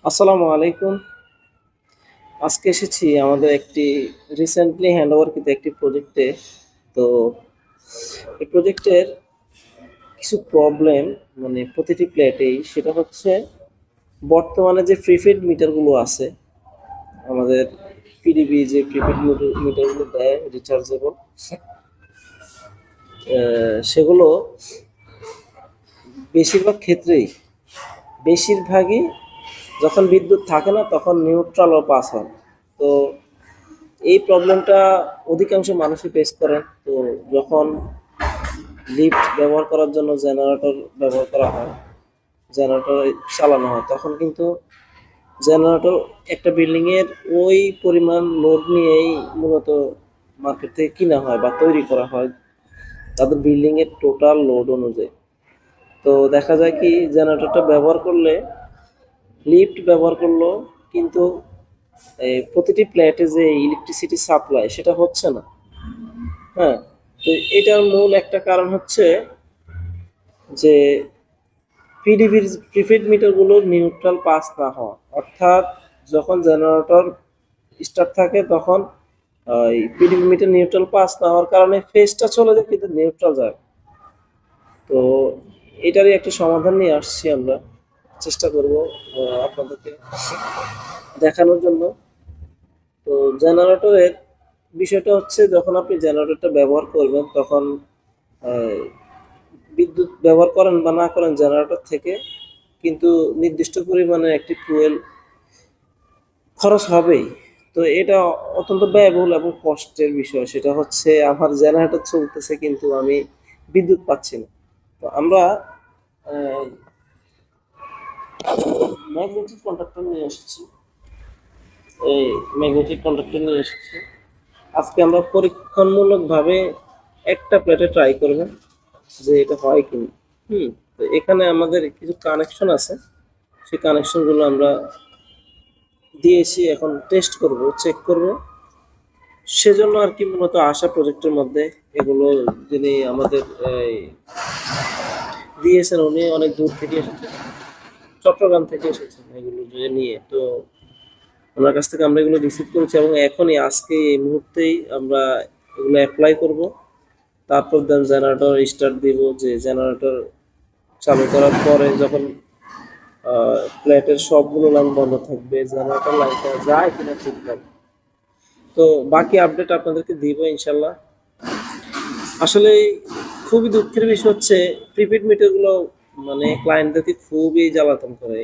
আসসালামু আলাইকুম। আজকে এসেছি আমাদের একটি রিসেন্টলি হ্যান্ডওভারকৃত একটি প্রজেক্টে। তো এই প্রজেক্টের কিছু প্রবলেম মানে প্রতিটি প্লেটেই সেটা হচ্ছে বর্তমানে যে প্রিপেড মিটারগুলো আছে আমাদের পিডিবি যে প্রিপেড মিটারগুলো দেয় রিচার্জেবল, সেগুলো বেশিরভাগ ক্ষেত্রেই বেশিরভাগই যখন বিদ্যুৎ থাকে না তখন নিউট্রালও পাস হয়। তো এই প্রবলেমটা অধিকাংশ মানুষই ফেস করেন। তো যখন লিফট ব্যবহার করার জন্য জেনারেটর ব্যবহার করা হয়, জেনারেটর চালানো হয়, তখন কিন্তু জেনারেটর একটা বিল্ডিংয়ের ওই পরিমাণ লোড নিয়েই মূলত মার্কেট থেকে কিনা হয় বা তৈরি করা হয় তাদের বিল্ডিংয়ের টোটাল লোড অনুযায়ী। তো দেখা যায় কি জেনারেটরটা ব্যবহার করলে, লিফট ব্যবহার করলো, কিন্তু এই প্রতিটি ফ্ল্যাটে যে ইলেকট্রিসিটি সাপ্লাই সেটা হচ্ছে না। হ্যাঁ, তো এটার মূল একটা কারণ হচ্ছে যে পিডিবির প্রিপেড মিটারগুলো নিউট্রাল পাস না হওয়া। অর্থাৎ যখন জেনারেটর স্টার্ট থাকে তখন এই পিডিবি মিটার নিউট্রাল পাস না হওয়ার কারণে ফেজটা চলে যায় কিন্তু নিউট্রাল যায়। তো এটারই একটা সমাধান নিয়ে আসছি আমরা, চেষ্টা করব আপনাদেরকে দেখানোর জন্য। তো জেনারেটরের বিষয়টা হচ্ছে যখন আপনি জেনারেটরটা ব্যবহার করবেন তখন আহ, বিদ্যুৎ ব্যবহার করেন বা না করেন জেনারেটর থেকে কিন্তু নির্দিষ্ট পরিমাণে একটি ফুয়েল খরচ হবেই। তো এটা অত্যন্ত ব্যয়বহুল এবং কষ্টের বিষয়। সেটা হচ্ছে আমার জেনারেটর চলতেছে কিন্তু আমি বিদ্যুৎ পাচ্ছি না। তো আমরা ম্যাগনেটিক কন্ডাক্টর নিয়ে এসেছি। এই ম্যাগনেটিক কন্ডাক্টর নিয়ে এসেছি। আজকে আমরা পরীক্ষণমূলকভাবে একটা প্লেটে ট্রাই করব যে এটা হয় কিনা। তো এখানে আমাদের কিছু কানেকশন আছে, সেই কানেকশনগুলো আমরা দিয়েছি, এখন টেস্ট করব, চেক করব। সেজন্য আর কি মূলত আসা প্রজেক্টের মধ্যে এগুলো যিনি আমাদের দিয়েছেন উনি অনেক দূর থেকে এসেছেন, চট্টগ্রাম থেকে এসেছেন এগুলো যে নিয়ে। তো ওনার কাছ থেকে আমরা এগুলো রিসিভ করেছি এবং এখনই আজকে এই মুহূর্তেই আমরা এগুলো অ্যাপ্লাই করব। তারপর দেন জেনারেটর স্টার্ট দিব, যে জেনারেটর চালু করার পরে যখন প্লেটের সবগুলো লাইন বন্ধ থাকবে, জেনারেটর লাইনটা যায় কিনা ঠিকঠাক, তো বাকি আপডেট আপনাদেরকে দিব ইনশাল্লাহ। আসলে খুবই দুঃখের বিষয় হচ্ছে প্রিপেড মিটারগুলো মানে ক্লায়েন্টদেরকে খুবই জ্বালাতন করে।